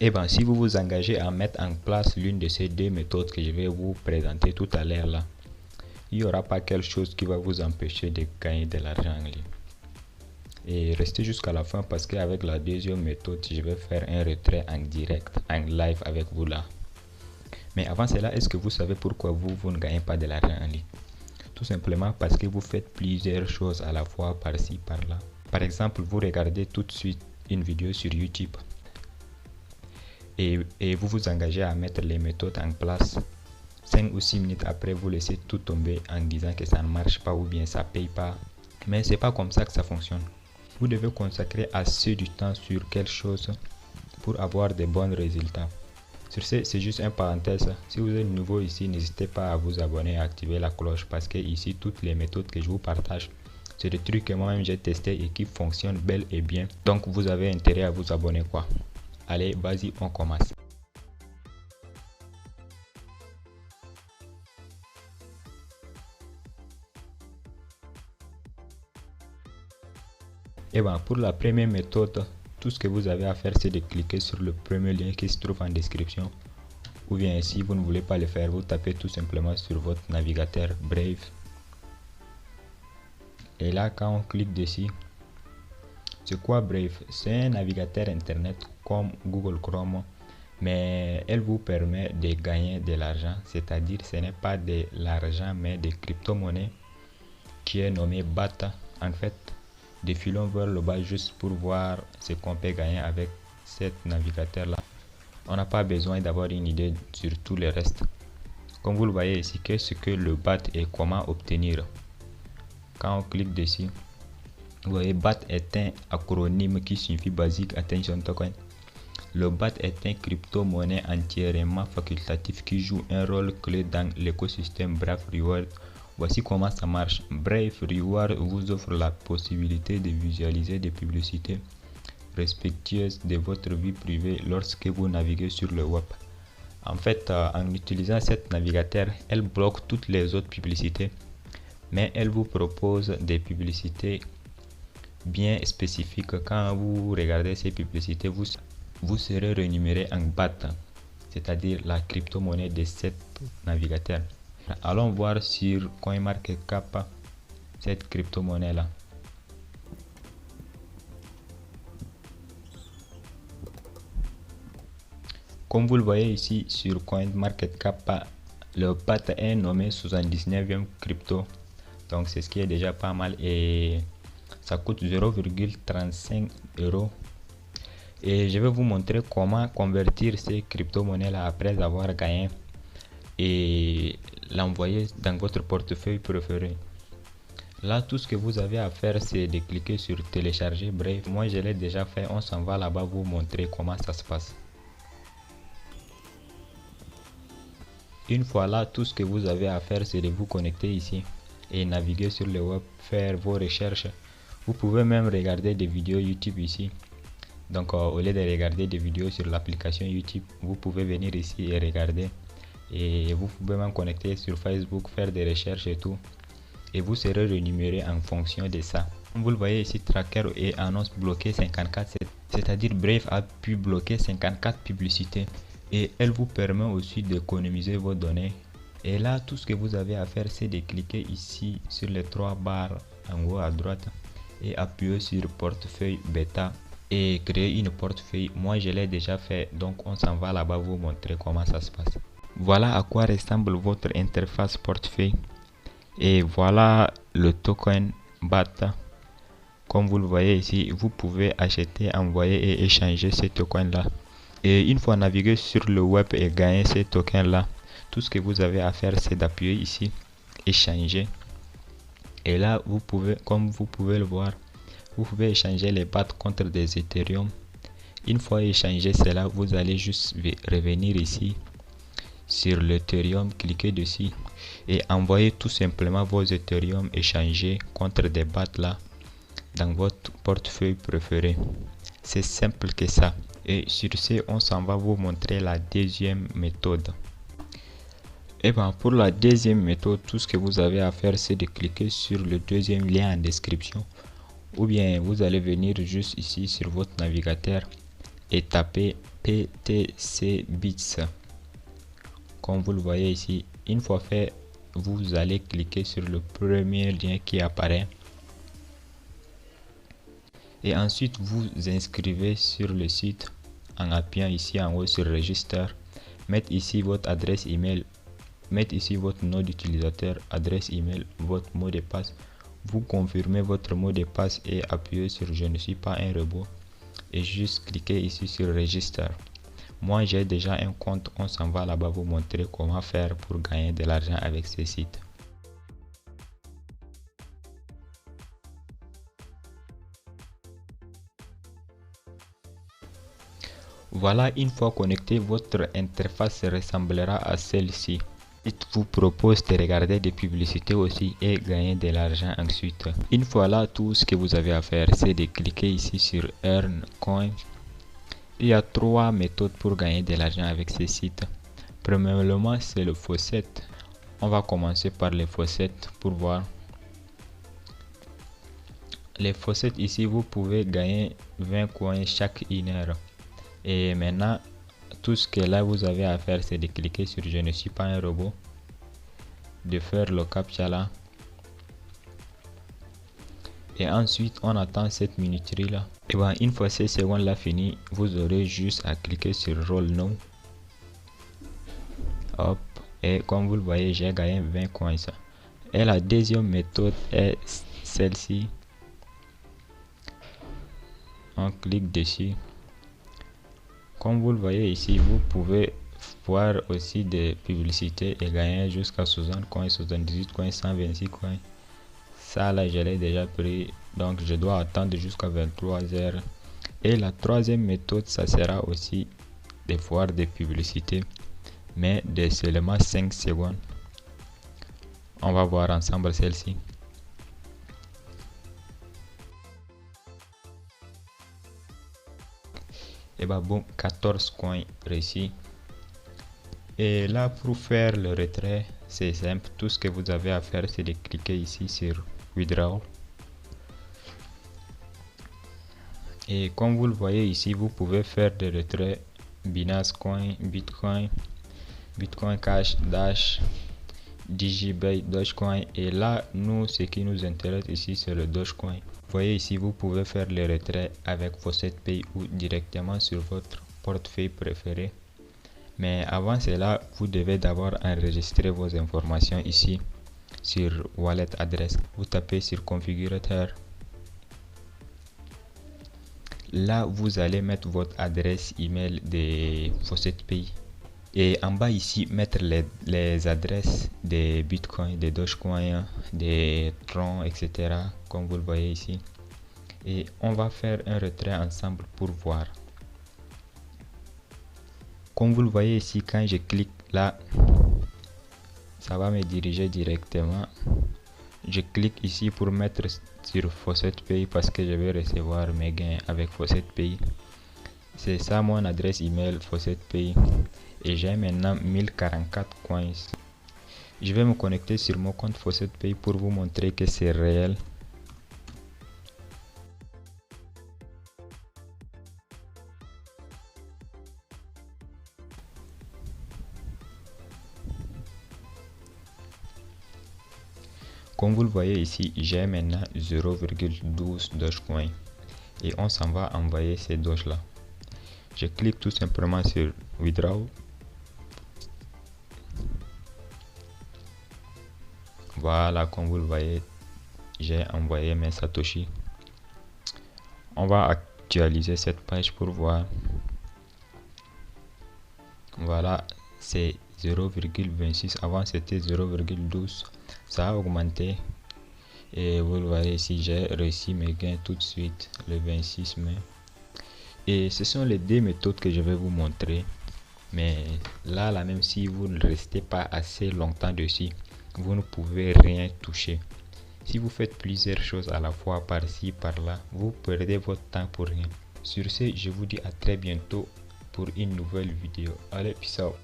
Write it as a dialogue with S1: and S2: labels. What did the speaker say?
S1: Et bien, si vous vous engagez à mettre en place l'une de ces deux méthodes que je vais vous présenter tout à l'heure là, il n'y aura pas quelque chose qui va vous empêcher de gagner de l'argent en ligne. Et restez jusqu'à la fin parce qu'avec la deuxième méthode, je vais faire un retrait en direct, en live avec vous là. Mais avant cela, est-ce que vous savez pourquoi vous ne gagnez pas de l'argent en ligne? Tout simplement parce que vous faites plusieurs choses à la fois par-ci, par-là. Par exemple, vous regardez tout de suite une vidéo sur YouTube et vous vous engagez à mettre les méthodes en place. 5 ou 6 minutes après, vous laissez tout tomber en disant que ça ne marche pas ou bien ça paye pas. Mais c'est pas comme ça que ça fonctionne. Vous devez consacrer assez du temps sur quelque chose pour avoir de bons résultats. Sur ce, c'est juste une parenthèse. Si vous êtes nouveau ici, n'hésitez pas à vous abonner et à activer la cloche parce que ici, toutes les méthodes que je vous partage, c'est des trucs que moi-même j'ai testé et qui fonctionnent bel et bien. Donc, vous avez intérêt à vous abonner quoi. Allez, vas-y, on commence. Et bien, pour la première méthode, tout ce que vous avez à faire, c'est de cliquer sur le premier lien qui se trouve en description. Ou bien, si vous ne voulez pas le faire, vous tapez tout simplement sur votre navigateur Brave. Et là, quand on clique dessus, c'est quoi Brave? C'est un navigateur internet comme Google Chrome, mais elle vous permet de gagner de l'argent. C'est-à-dire, ce n'est pas de l'argent, mais des crypto-monnaies qui est nommé BAT. En fait, défilons vers le bas juste pour voir ce qu'on peut gagner avec cet navigateur là. On n'a pas besoin d'avoir une idée sur tout le reste. Comme vous le voyez ici, qu'est-ce que le BAT et comment obtenir. Quand on clique dessus, vous voyez BAT est un acronyme qui signifie Basic Attention Token. Le BAT est un crypto-monnaie entièrement facultatif qui joue un rôle clé dans l'écosystème Brave Reward. Voici comment ça marche. Brave Reward vous offre la possibilité de visualiser des publicités respectueuses de votre vie privée lorsque vous naviguez sur le web. En fait, en utilisant cet navigateur, elle bloque toutes les autres publicités, mais elle vous propose des publicités bien spécifiques. Quand vous regardez ces publicités, vous serez rémunéré en BAT, c'est-à-dire la crypto-monnaie de cet navigateur. Allons voir sur CoinMarketCap cette crypto-monnaie là. Comme vous le voyez ici sur CoinMarketCap, le BAT est nommé 79e crypto. Donc c'est ce qui est déjà pas mal et ça coûte 0,35 €. Et je vais vous montrer comment convertir ces crypto-monnaies là après avoir gagné et l'envoyer dans votre portefeuille préféré. Là, tout ce que vous avez à faire, c'est de cliquer sur télécharger Brave. Moi, je l'ai déjà fait. On s'en va là-bas vous montrer comment ça se passe. Une fois là, tout ce que vous avez à faire, c'est de vous connecter ici et naviguer sur le web, faire vos recherches. Vous pouvez même regarder des vidéos YouTube ici. Donc, au lieu de regarder des vidéos sur l'application YouTube, vous pouvez venir ici et regarder. Et vous pouvez même connecter sur Facebook, faire des recherches et tout. Et vous serez rémunéré en fonction de ça. Comme vous le voyez ici, Tracker et annonce bloqué 54. C'est-à-dire Brave a pu bloquer 54 publicités. Et elle vous permet aussi d'économiser vos données. Et là, tout ce que vous avez à faire, c'est de cliquer ici sur les 3 barres en haut à droite. Et appuyer sur portefeuille bêta. Et créer une portefeuille. Moi, je l'ai déjà fait. Donc, on s'en va là-bas vous montrer comment ça se passe. Voilà à quoi ressemble votre interface portefeuille. Et voilà le token BAT. Comme vous le voyez ici, vous pouvez acheter, envoyer et échanger ces tokens là. Et une fois navigué sur le web et gagner ces tokens là, tout ce que vous avez à faire, c'est d'appuyer ici, échanger. Et là, vous pouvez, comme vous pouvez le voir, vous pouvez échanger les BAT contre des Ethereum. Une fois échangé cela, vous allez juste revenir ici sur l'Ethereum, cliquez dessus et envoyez tout simplement vos Ethereum échangés contre des BAT là dans votre portefeuille préféré. C'est simple que ça. Et sur ce, on s'en va vous montrer la deuxième méthode. Et bien pour la deuxième méthode, tout ce que vous avez à faire, c'est de cliquer sur le deuxième lien en description, ou bien vous allez venir juste ici sur votre navigateur et taper PTC Bits. Comme vous le voyez ici, une fois fait, vous allez cliquer sur le premier lien qui apparaît et ensuite vous inscrivez sur le site en appuyant ici en haut sur Register. Mettez ici votre adresse email, mettez ici votre nom d'utilisateur, adresse email, votre mot de passe. Vous confirmez votre mot de passe et appuyez sur je ne suis pas un robot et juste cliquez ici sur Register. Moi j'ai déjà un compte, on s'en va là-bas vous montrer comment faire pour gagner de l'argent avec ces sites. Voilà, une fois connecté, votre interface ressemblera à celle-ci. Il vous propose de regarder des publicités aussi et gagner de l'argent ensuite. Une fois là, tout ce que vous avez à faire, c'est de cliquer ici sur Earn Coin. Il y a 3 méthodes pour gagner de l'argent avec ces sites. Premièrement, c'est le faucet. On va commencer par les faucets pour voir. Les faucets ici, vous pouvez gagner 20 coins chaque 1 heure. Et maintenant, tout ce que là vous avez à faire, c'est de cliquer sur je ne suis pas un robot, de faire le captcha là, et ensuite on attend cette minuterie là. Et bien une fois ces secondes là fini, vous aurez juste à cliquer sur Roll Now. Hop, et comme vous le voyez, j'ai gagné 20 coins. Et la deuxième méthode est celle-ci. On clique dessus. Comme vous le voyez ici, vous pouvez voir aussi des publicités et gagner jusqu'à 60 coins, 78 coins, 126 coins. Ça là, je l'ai déjà pris, donc je dois attendre jusqu'à 23 heures. Et la troisième méthode, ça sera aussi de voir des publicités, mais de seulement 5 secondes. On va voir ensemble celle-ci. Et bah bon, 14 coins réussis. Et là, pour faire le retrait, c'est simple. Tout ce que vous avez à faire, c'est de cliquer ici sur Withdraw. Et comme vous le voyez ici, vous pouvez faire des retraits Binance Coin, Bitcoin, Bitcoin Cash, Dash, Digibay, Dogecoin. Et là, nous, ce qui nous intéresse ici, c'est le Dogecoin. Vous voyez ici, vous pouvez faire les retraits avec Faucet Pay ou directement sur votre portefeuille préféré. Mais avant cela, vous devez d'abord enregistrer vos informations ici sur Wallet Address. Vous tapez sur Configurateur. Là, vous allez mettre votre adresse email de Faucet Pay. Et en bas ici, mettre les adresses des Bitcoin, des Dogecoin, des Tron, etc. Comme vous le voyez ici. Et on va faire un retrait ensemble pour voir. Comme vous le voyez ici, quand je clique là, ça va me diriger directement. Je clique ici pour mettre sur Faucet Pay parce que je vais recevoir mes gains avec Faucet Pay. C'est ça mon adresse email Faucet Pay. Et j'ai maintenant 1044 coins. Je vais me connecter sur mon compte Faucet Pay pour vous montrer que c'est réel. Comme vous le voyez ici, j'ai maintenant 0,12 Dogecoin et on s'en va envoyer ces Doge là. Je clique tout simplement sur Withdraw. Voilà, comme vous le voyez, j'ai envoyé mes Satoshi. On va actualiser cette page pour voir. Voilà, c'est 0,26. Avant c'était 0,12. Ça a augmenté. Et vous le voyez ici, j'ai réussi mes gains tout de suite le 26 mai. Et ce sont les deux méthodes que je vais vous montrer. Mais là, même si vous ne restez pas assez longtemps dessus, vous ne pouvez rien toucher. Si vous faites plusieurs choses à la fois par-ci, par-là, vous perdez votre temps pour rien. Sur ce, je vous dis à très bientôt pour une nouvelle vidéo. Allez, peace out.